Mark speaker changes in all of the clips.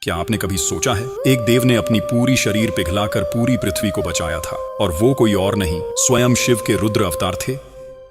Speaker 1: क्या आपने कभी सोचा है, एक देव ने अपनी पूरी शरीर पिघलाकर पूरी पृथ्वी को बचाया था, और वो कोई और नहीं, स्वयं शिव के रुद्र अवतार थे।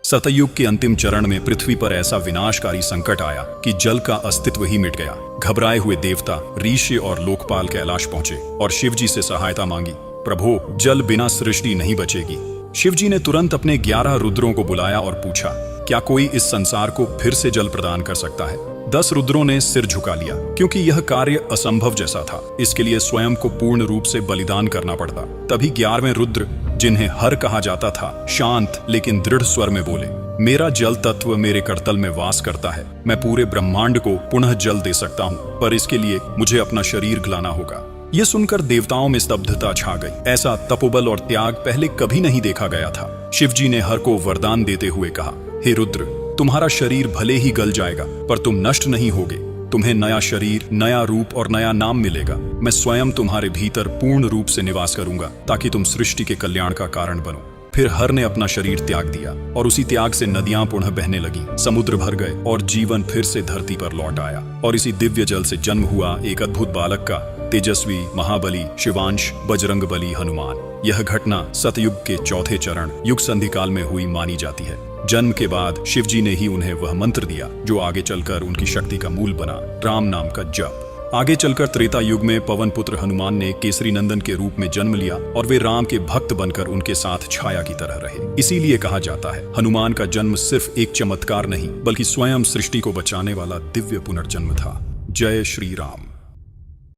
Speaker 1: सतयुग के अंतिम चरण में पृथ्वी पर ऐसा विनाशकारी संकट आया कि जल का अस्तित्व ही मिट गया। घबराए हुए देवता, ऋषि और लोकपाल कैलाश पहुंचे और शिव जी से सहायता मांगी। प्रभु, जल बिना सृष्टि नहीं बचेगी। शिव जी ने तुरंत अपने 11 रुद्रों को बुलाया और पूछा, क्या कोई इस संसार को फिर से जल प्रदान कर सकता है? 10 रुद्रों ने सिर झुका लिया, क्योंकि यह कार्य असंभव जैसा था। इसके लिए स्वयं को पूर्ण रूप से बलिदान करना पड़ता। तभी 11वें रुद्र, जिन्हें हर कहा जाता था, शांत लेकिन दृढ़ स्वर में बोले, मेरा जल तत्व मेरे करतल में वास करता है। मैं पूरे ब्रह्मांड को पुनः जल दे सकता हूँ, पर इसके लिए मुझे अपना शरीर गलाना होगा। यह सुनकर देवताओं में स्तब्धता छा गई। ऐसा तपोबल और त्याग पहले कभी नहीं देखा गया था। शिव जी ने हर को वरदान देते हुए कहा, हे रुद्र, तुम्हारा शरीर भले ही गल जाएगा, पर तुम नष्ट नहीं होगे। तुम्हें नया शरीर, नया रूप और नया नाम मिलेगा। मैं स्वयं तुम्हारे भीतर पूर्ण रूप से निवास करूंगा, ताकि तुम सृष्टि के कल्याण का कारण बनो। फिर हर ने अपना शरीर त्याग दिया, और उसी त्याग से नदियां पुनः बहने लगी, समुद्र भर गए और जीवन फिर से धरती पर लौट आया। और इसी दिव्य जल से जन्म हुआ एक अद्भुत बालक का, तेजस्वी, महाबली, शिवांश, बजरंगबली हनुमान। यह घटना सतयुग के चौथे चरण युग संधि काल में हुई मानी जाती है। जन्म के बाद शिव जी ने ही उन्हें वह मंत्र दिया जो आगे चलकर उनकी शक्ति का मूल बना, राम नाम का जप। आगे चलकर त्रेता युग में पवन पुत्र हनुमान ने केसरी नंदन के रूप में जन्म लिया, और वे राम के भक्त बनकर उनके साथ छाया की तरह रहे। इसीलिए कहा जाता है, हनुमान का जन्म सिर्फ एक चमत्कार नहीं, बल्कि स्वयं सृष्टि को बचाने वाला दिव्य पुनर्जन्म था। जय श्री राम।